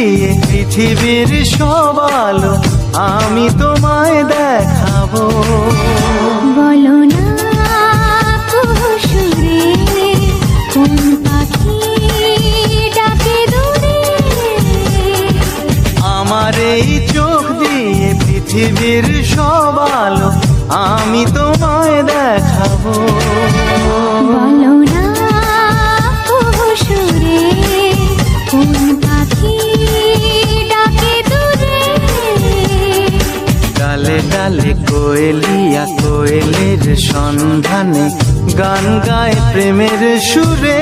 দিয়ে পৃথিবীর সব আলো আমি তোমায় দেখাবো। বলো না সুরে কোন পাখি ডাকে দূরে। আমার এই চোখ দিয়ে পৃথিবীর সব আলো আমি তোমায় দেখাবো। বলো না সুরে কোন পাখি ডাকে দূরে। ডালে ডালে কোয়েলিয়া কোয়েলের সন্ধানে গান গায় প্রেমের সুরে।